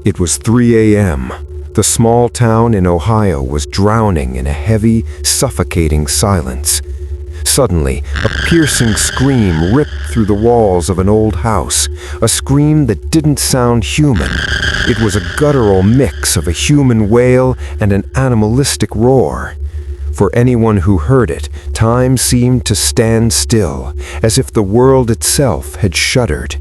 It was 3 a.m. The small town in Ohio was drowning in a heavy, suffocating silence. Suddenly, a piercing scream ripped through the walls of an old house, a scream that didn't sound human. It was a guttural mix of a human wail and an animalistic roar. For anyone who heard it, time seemed to stand still, as if the world itself had shuddered.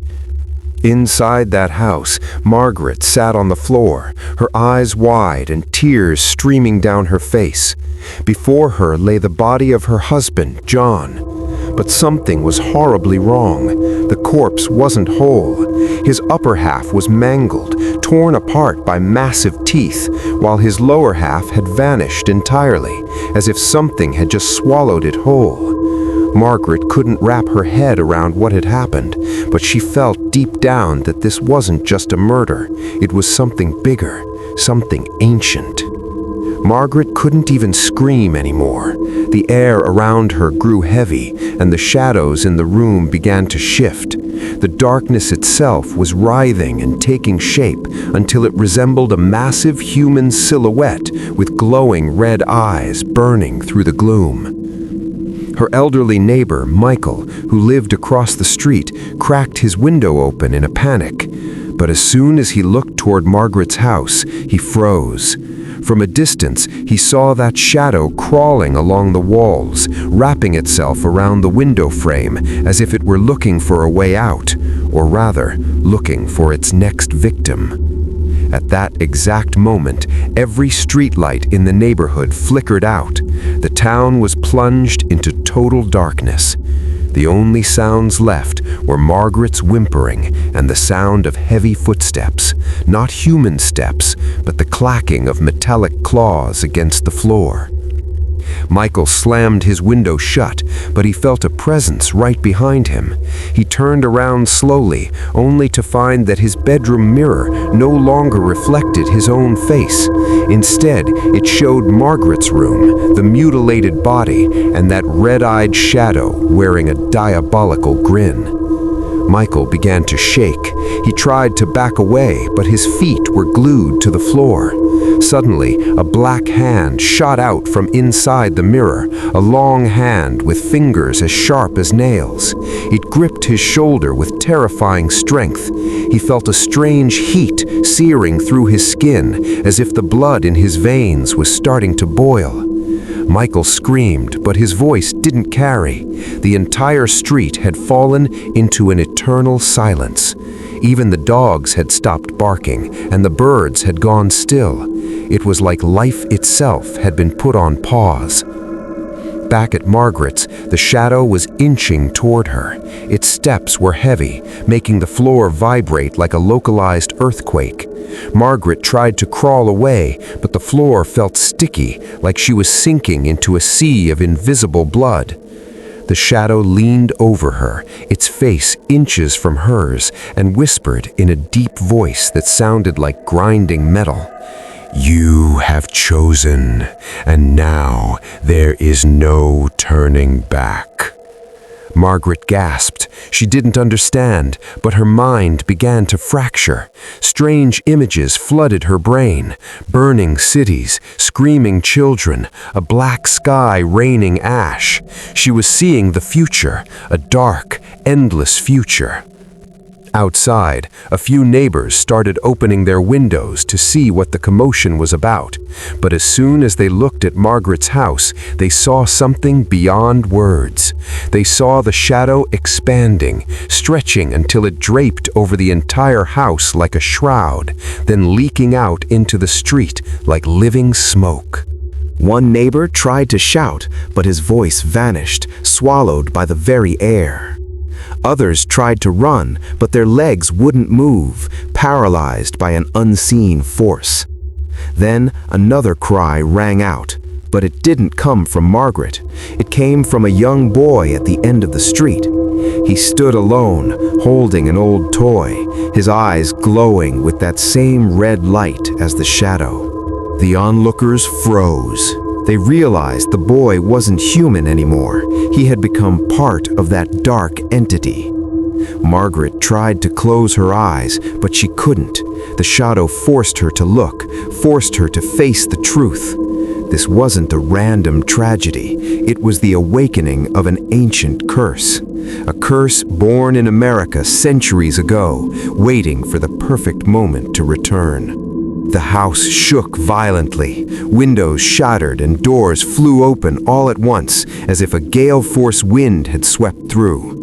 Inside that house, Margaret sat on the floor, her eyes wide and tears streaming down her face. Before her lay the body of her husband, John. But something was horribly wrong. The corpse wasn't whole. His upper half was mangled, torn apart by massive teeth, while his lower half had vanished entirely, as if something had just swallowed it whole. Margaret couldn't wrap her head around what had happened, but she felt deep down that this wasn't just a murder. It was something bigger, something ancient. Margaret couldn't even scream anymore. The air around her grew heavy, and the shadows in the room began to shift. The darkness itself was writhing and taking shape until it resembled a massive human silhouette with glowing red eyes burning through the gloom. Her elderly neighbor, Michael, who lived across the street, cracked his window open in a panic. But as soon as he looked toward Margaret's house, he froze. From a distance, he saw that shadow crawling along the walls, wrapping itself around the window frame as if it were looking for a way out, or rather, looking for its next victim. At that exact moment, every streetlight in the neighborhood flickered out. The town was plunged into total darkness. The only sounds left were Margaret's whimpering and the sound of heavy footsteps, not human steps, but the clacking of metallic claws against the floor. Michael slammed his window shut, but he felt a presence right behind him. He turned around slowly, only to find that his bedroom mirror no longer reflected his own face. Instead, it showed Margaret's room, the mutilated body, and that red-eyed shadow wearing a diabolical grin. Michael began to shake. He tried to back away, but his feet were glued to the floor. Suddenly, a black hand shot out from inside the mirror, a long hand with fingers as sharp as nails. It gripped his shoulder with terrifying strength. He felt a strange heat searing through his skin, as if the blood in his veins was starting to boil. Michael screamed, but his voice didn't carry. The entire street had fallen into an eternal silence. Even the dogs had stopped barking, and the birds had gone still. It was like life itself had been put on pause. Back at Margaret's, the shadow was inching toward her. Its steps were heavy, making the floor vibrate like a localized earthquake. Margaret tried to crawl away, but the floor felt sticky, like she was sinking into a sea of invisible blood. The shadow leaned over her, its face inches from hers, and whispered in a deep voice that sounded like grinding metal. "You have chosen, and now there is no turning back." Margaret gasped. She didn't understand, but her mind began to fracture. Strange images flooded her brain. Burning cities, screaming children, a black sky raining ash. She was seeing the future, a dark, endless future. Outside, a few neighbors started opening their windows to see what the commotion was about. But as soon as they looked at Margaret's house, they saw something beyond words. They saw the shadow expanding, stretching until it draped over the entire house like a shroud, then leaking out into the street like living smoke. One neighbor tried to shout, but his voice vanished, swallowed by the very air. Others tried to run, but their legs wouldn't move, paralyzed by an unseen force. Then another cry rang out, but it didn't come from Margaret. It came from a young boy at the end of the street. He stood alone, holding an old toy, his eyes glowing with that same red light as the shadow. The onlookers froze. They realized the boy wasn't human anymore. He had become part of that dark entity. Margaret tried to close her eyes, but she couldn't. The shadow forced her to look, forced her to face the truth. This wasn't a random tragedy. It was the awakening of an ancient curse. A curse born in America centuries ago, waiting for the perfect moment to return. The house shook violently. Windows shattered and doors flew open all at once, as if a gale-force wind had swept through.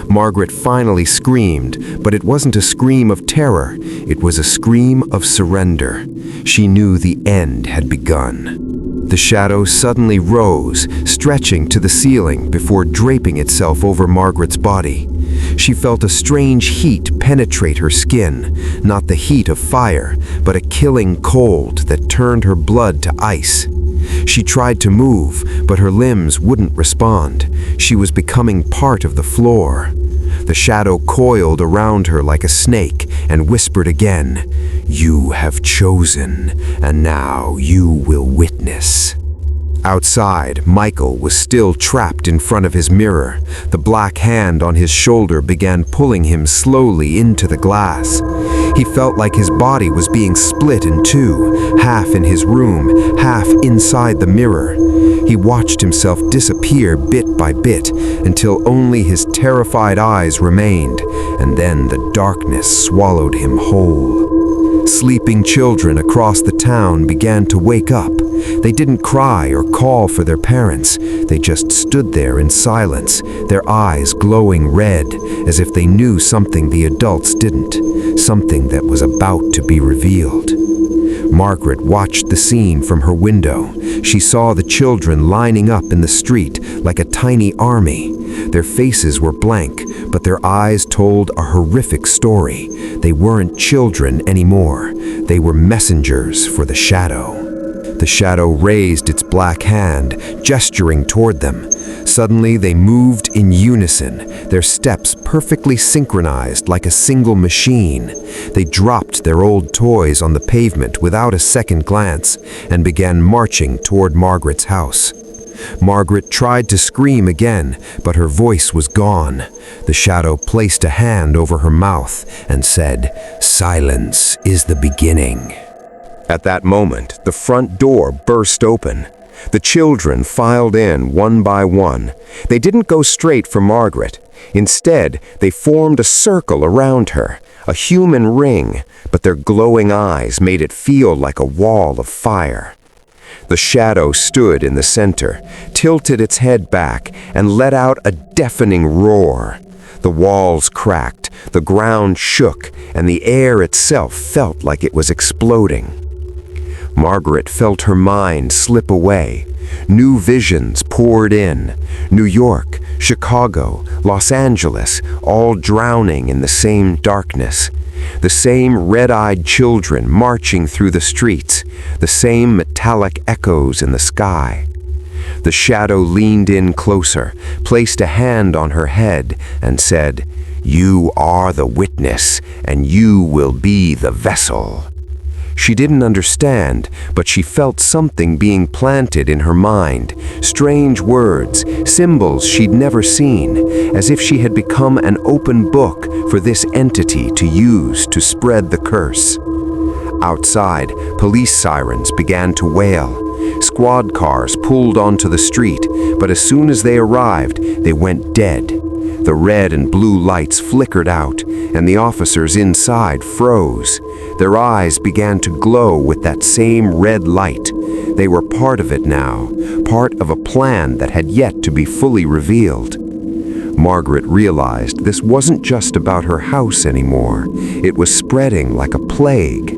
Margaret finally screamed, but it wasn't a scream of terror. It was a scream of surrender. She knew the end had begun. The shadow suddenly rose, stretching to the ceiling before draping itself over Margaret's body. She felt a strange heat penetrate her skin, not the heat of fire, but a killing cold that turned her blood to ice. She tried to move, but her limbs wouldn't respond. She was becoming part of the floor. The shadow coiled around her like a snake and whispered again, "You have chosen, and now you will witness." Outside, Michael was still trapped in front of his mirror. The black hand on his shoulder began pulling him slowly into the glass. He felt like his body was being split in two, half in his room, half inside the mirror. He watched himself disappear bit by bit until only his terrified eyes remained, and then the darkness swallowed him whole. Sleeping children across the town began to wake up. They didn't cry or call for their parents. They just stood there in silence, their eyes glowing red, as if they knew something the adults didn't, something that was about to be revealed. Margaret watched the scene from her window. She saw the children lining up in the street like a tiny army. Their faces were blank, but their eyes told a horrific story. They weren't children anymore. They were messengers for the shadow. The shadow raised its black hand, gesturing toward them. Suddenly, they moved in unison, their steps perfectly synchronized like a single machine. They dropped their old toys on the pavement without a second glance and began marching toward Margaret's house. Margaret tried to scream again, but her voice was gone. The shadow placed a hand over her mouth and said, "Silence is the beginning." At that moment, the front door burst open. The children filed in one by one. They didn't go straight for Margaret. Instead, they formed a circle around her, a human ring, but their glowing eyes made it feel like a wall of fire. The shadow stood in the center, tilted its head back, and let out a deafening roar. The walls cracked, the ground shook, and the air itself felt like it was exploding. Margaret felt her mind slip away. New visions poured in. New York, Chicago, Los Angeles, all drowning in the same darkness. The same red-eyed children marching through the streets, the same metallic echoes in the sky. The shadow leaned in closer, placed a hand on her head, and said, "You are the witness, and you will be the vessel." She didn't understand, but she felt something being planted in her mind, strange words, symbols she'd never seen, as if she had become an open book for this entity to use to spread the curse. Outside, police sirens began to wail. Squad cars pulled onto the street, but as soon as they arrived, they went dead. The red and blue lights flickered out, and the officers inside froze. Their eyes began to glow with that same red light. They were part of it now, part of a plan that had yet to be fully revealed. Margaret realized this wasn't just about her house anymore. It was spreading like a plague.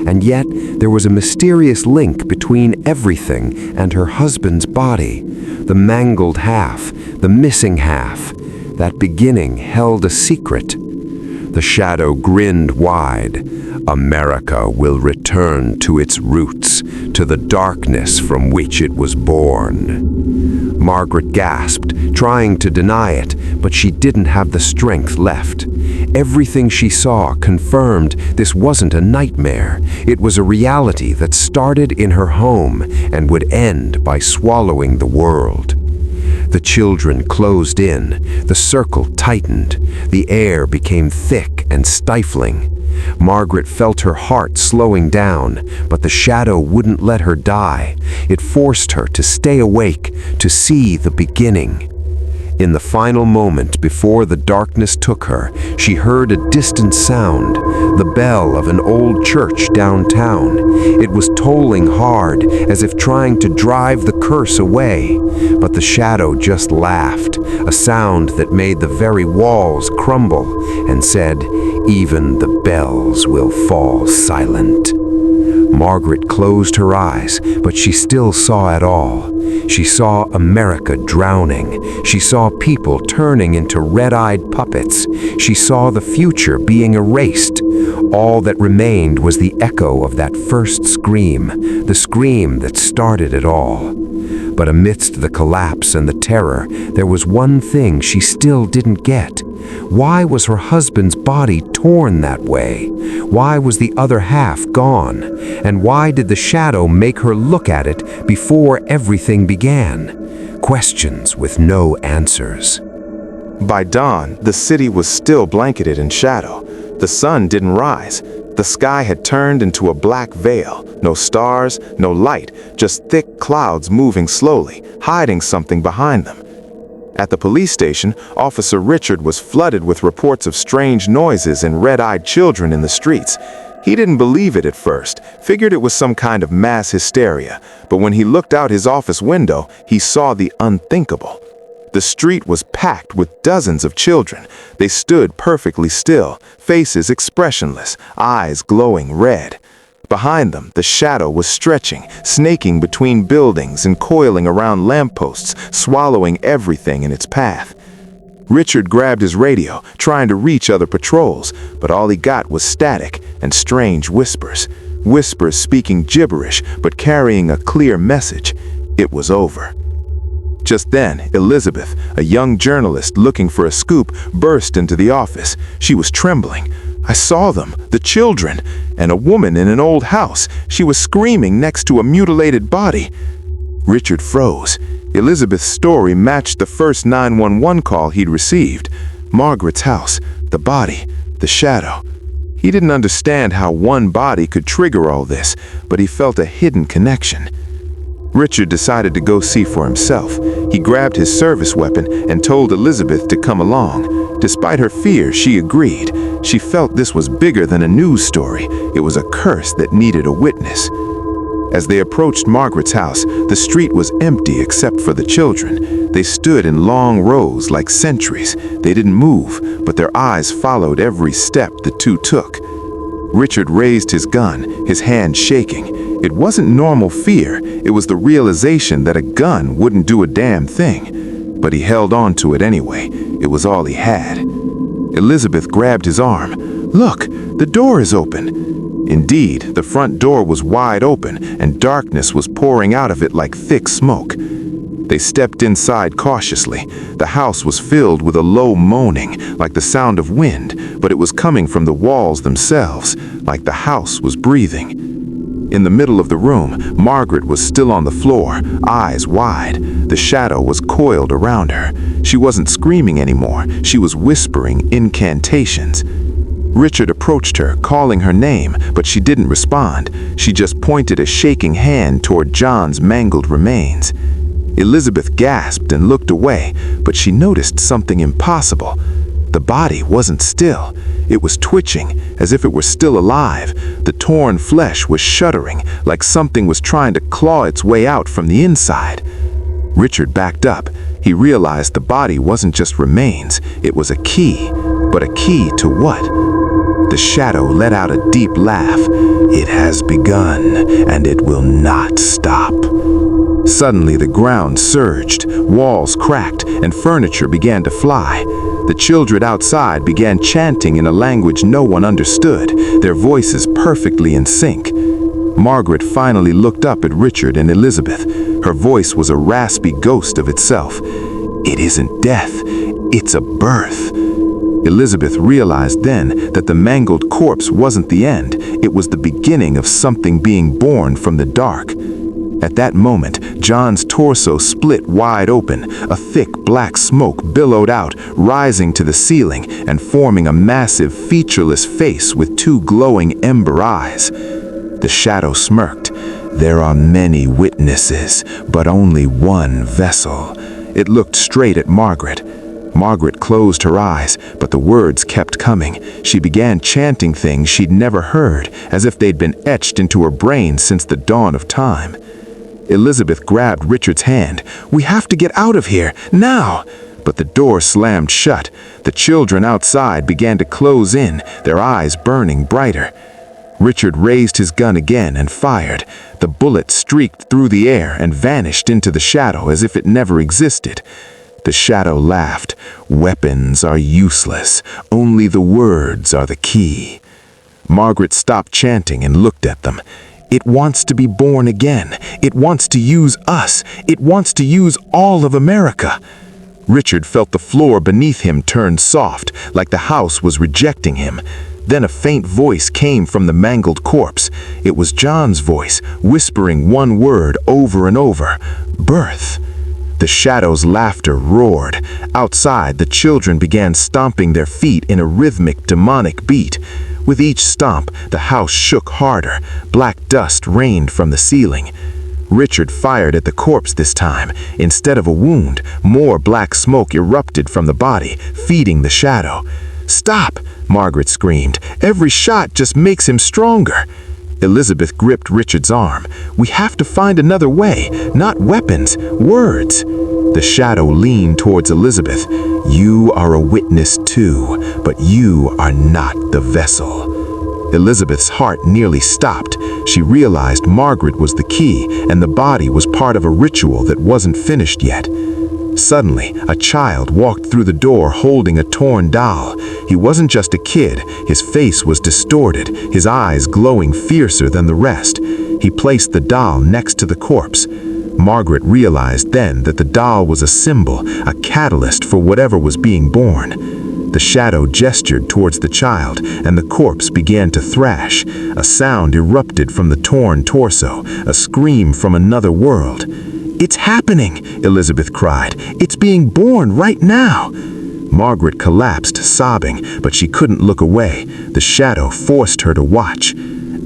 And yet, there was a mysterious link between everything and her husband's body. The mangled half, the missing half. That beginning held a secret. The shadow grinned wide. America will return to its roots, to the darkness from which it was born. Margaret gasped, trying to deny it, but she didn't have the strength left. Everything she saw confirmed this wasn't a nightmare. It was a reality that started in her home and would end by swallowing the world. The children closed in, the circle tightened, the air became thick and stifling. Margaret felt her heart slowing down, but the shadow wouldn't let her die. It forced her to stay awake, to see the beginning. In the final moment before the darkness took her, she heard a distant sound, the bell of an old church downtown. It was tolling hard, as if trying to drive the curse away. But the shadow just laughed, a sound that made the very walls crumble, and said, "Even the bells will fall silent." Margaret closed her eyes, but she still saw it all. She saw America drowning. She saw people turning into red-eyed puppets. She saw the future being erased. All that remained was the echo of that first scream, the scream that started it all. But amidst the collapse and the terror, there was one thing she still didn't get. Why was her husband's body torn that way? Why was the other half gone? And why did the shadow make her look at it before everything began? Questions with no answers. By dawn, the city was still blanketed in shadow. The sun didn't rise. The sky had turned into a black veil. No stars, no light, just thick clouds moving slowly, hiding something behind them. At the police station, Officer Richard was flooded with reports of strange noises and red-eyed children in the streets. He didn't believe it at first, figured it was some kind of mass hysteria, but when he looked out his office window, he saw the unthinkable. The street was packed with dozens of children. They stood perfectly still, faces expressionless, eyes glowing red. Behind them, the shadow was stretching, snaking between buildings and coiling around lampposts, swallowing everything in its path. Richard grabbed his radio, trying to reach other patrols, but all he got was static and strange whispers. Whispers speaking gibberish, but carrying a clear message. It was over. Just then, Elizabeth, a young journalist looking for a scoop, burst into the office. She was trembling. "I saw them, the children, and a woman in an old house. She was screaming next to a mutilated body." Richard froze. Elizabeth's story matched the first 911 call he'd received. Margaret's house, the body, the shadow. He didn't understand how one body could trigger all this, but he felt a hidden connection. Richard decided to go see for himself. He grabbed his service weapon and told Elizabeth to come along. Despite her fear, she agreed. She felt this was bigger than a news story. It was a curse that needed a witness. As they approached Margaret's house, the street was empty except for the children. They stood in long rows like sentries. They didn't move, but their eyes followed every step the two took. Richard raised his gun, his hand shaking. It wasn't normal fear, it was the realization that a gun wouldn't do a damn thing. But he held on to it anyway. It was all he had. Elizabeth grabbed his arm. "Look, the door is open." Indeed, the front door was wide open, and darkness was pouring out of it like thick smoke. They stepped inside cautiously. The house was filled with a low moaning, like the sound of wind, but it was coming from the walls themselves, like the house was breathing. In the middle of the room, Margaret was still on the floor, eyes wide. The shadow was coiled around her. She wasn't screaming anymore. She was whispering incantations. Richard approached her, calling her name, but she didn't respond. She just pointed a shaking hand toward John's mangled remains. Elizabeth gasped and looked away, but she noticed something impossible. The body wasn't still. It was twitching, as if it were still alive. The torn flesh was shuddering, like something was trying to claw its way out from the inside. Richard backed up. He realized the body wasn't just remains, it was a key. But a key to what? The shadow let out a deep laugh. "It has begun, and it will not stop." Suddenly the ground surged, walls cracked, and furniture began to fly. The children outside began chanting in a language no one understood, their voices perfectly in sync. Margaret finally looked up at Richard and Elizabeth. Her voice was a raspy ghost of itself. "It isn't death, it's a birth." Elizabeth realized then that the mangled corpse wasn't the end, it was the beginning of something being born from the dark. At that moment, John's torso split wide open. A thick black smoke billowed out, rising to the ceiling and forming a massive, featureless face with two glowing ember eyes. The shadow smirked. "There are many witnesses, but only one vessel." It looked straight at Margaret. Margaret closed her eyes, but the words kept coming. She began chanting things she'd never heard, as if they'd been etched into her brain since the dawn of time. Elizabeth grabbed Richard's hand. "We have to get out of here, now!" But the door slammed shut. The children outside began to close in, their eyes burning brighter. Richard raised his gun again and fired. The bullet streaked through the air and vanished into the shadow as if it never existed. The shadow laughed. "Weapons are useless. Only the words are the key." Margaret stopped chanting and looked at them. "It wants to be born again. It wants to use us. It wants to use all of America." Richard felt the floor beneath him turn soft, like the house was rejecting him. Then a faint voice came from the mangled corpse. It was John's voice, whispering one word over and over: "Birth." The shadow's laughter roared. Outside, the children began stomping their feet in a rhythmic, demonic beat. With each stomp, the house shook harder. Black dust rained from the ceiling. Richard fired at the corpse this time. Instead of a wound, more black smoke erupted from the body, feeding the shadow. "Stop!" Margaret screamed. "Every shot just makes him stronger." Elizabeth gripped Richard's arm. "We have to find another way, not weapons, words." The shadow leaned towards Elizabeth. "You are a witness too, but you are not the vessel." Elizabeth's heart nearly stopped. She realized Margaret was the key, and the body was part of a ritual that wasn't finished yet. Suddenly, a child walked through the door holding a torn doll. He wasn't just a kid. His face was distorted, his eyes glowing fiercer than the rest. He placed the doll next to the corpse. Margaret realized then that the doll was a symbol, a catalyst for whatever was being born. The shadow gestured towards the child, and the corpse began to thrash. A sound erupted from the torn torso, a scream from another world. "It's happening!" Elizabeth cried. "It's being born right now!" Margaret collapsed, sobbing, but she couldn't look away. The shadow forced her to watch.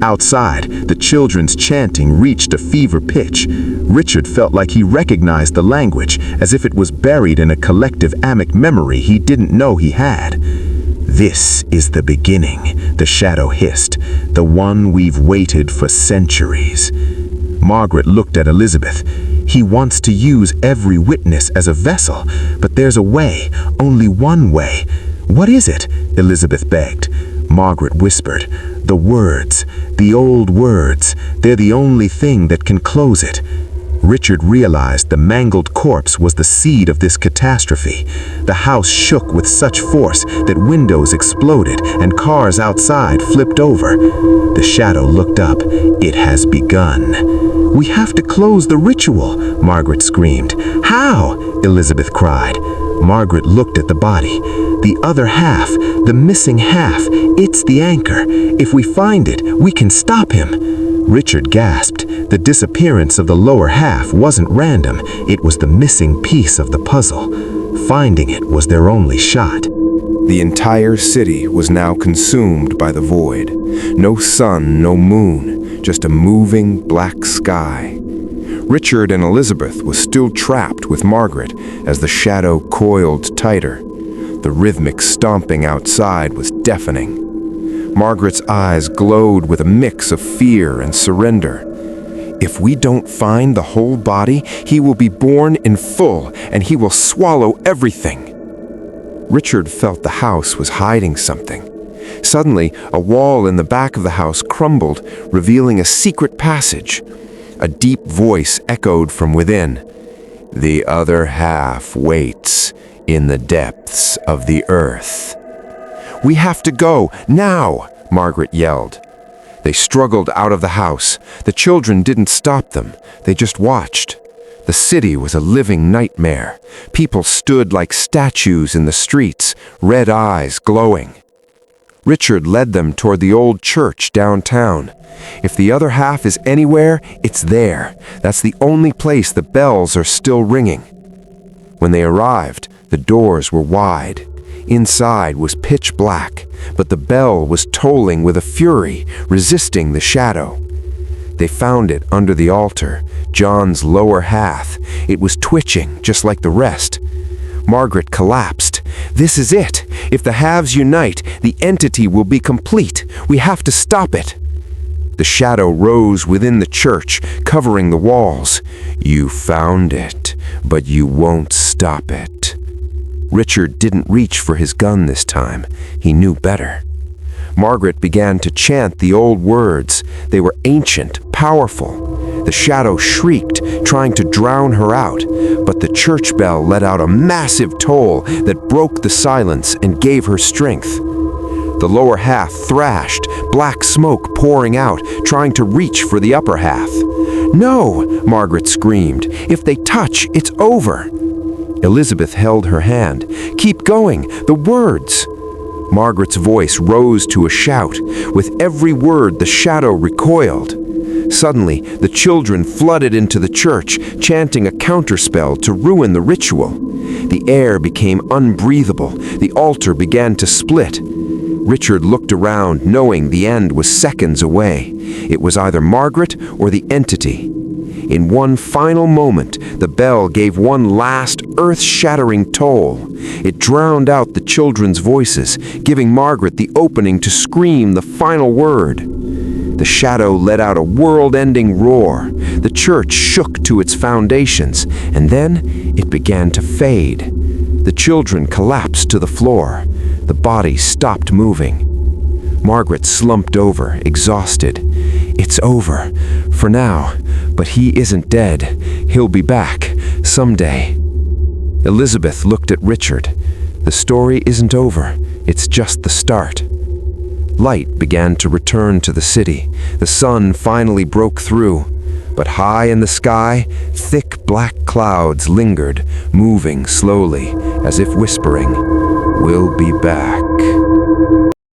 Outside, the children's chanting reached a fever pitch. Richard felt like he recognized the language, as if it was buried in a collective Amic memory he didn't know he had. "This is the beginning," the shadow hissed, "the one we've waited for centuries." Margaret looked at Elizabeth. "He wants to use every witness as a vessel, but there's a way, only one way." "What is it?" Elizabeth begged. Margaret whispered, "The words, the old words, they're the only thing that can close it." Richard realized the mangled corpse was the seed of this catastrophe. The house shook with such force that windows exploded and cars outside flipped over. The shadow looked up. "It has begun." "We have to close the ritual," Margaret screamed. "How?" Elizabeth cried. Margaret looked at the body. "The other half, the missing half, it's the anchor. If we find it, we can stop him." Richard gasped. The disappearance of the lower half wasn't random. It was the missing piece of the puzzle. Finding it was their only shot. The entire city was now consumed by the void. No sun, no moon, just a moving black sky. Richard and Elizabeth was still trapped with Margaret as the shadow coiled tighter. The rhythmic stomping outside was deafening. Margaret's eyes glowed with a mix of fear and surrender. "If we don't find the whole body, he will be born in full, and he will swallow everything." Richard felt the house was hiding something. Suddenly, a wall in the back of the house crumbled, revealing a secret passage. A deep voice echoed from within. "The other half waits in the depths of the earth." "We have to go, now!" Margaret yelled. They struggled out of the house. The children didn't stop them. They just watched. The city was a living nightmare. People stood like statues in the streets, red eyes glowing. Richard led them toward the old church downtown. If the other half is anywhere, it's there. That's the only place the bells are still ringing. When they arrived, the doors were wide. Inside was pitch black, but the bell was tolling with a fury, resisting the shadow. They found it under the altar, John's lower half. It was twitching, just like the rest. Margaret collapsed. This is it. If the halves unite, the entity will be complete. We have to stop it. The shadow rose within the church, covering the walls. You found it, but you won't stop it. Richard didn't reach for his gun this time. He knew better. Margaret began to chant the old words. They were ancient, powerful. The shadow shrieked, trying to drown her out, but the church bell let out a massive toll that broke the silence and gave her strength. The lower half thrashed, black smoke pouring out, trying to reach for the upper half. No, Margaret screamed. If they touch, it's over. Elizabeth held her hand. Keep going, the words. Margaret's voice rose to a shout. With every word, the shadow recoiled. Suddenly, the children flooded into the church, chanting a counterspell to ruin the ritual. The air became unbreathable. The altar began to split. Richard looked around, knowing the end was seconds away. It was either Margaret or the entity. In one final moment, the bell gave one last earth-shattering toll. It drowned out the children's voices, giving Margaret the opening to scream the final word. The shadow let out a world-ending roar. The church shook to its foundations, and then it began to fade. The children collapsed to the floor. The bodies stopped moving. Margaret slumped over, exhausted. It's over, for now, but he isn't dead. He'll be back, someday. Elizabeth looked at Richard. The story isn't over, it's just the start. Light began to return to the city. The sun finally broke through. But high in the sky, thick black clouds lingered, moving slowly, as if whispering, "We'll be back."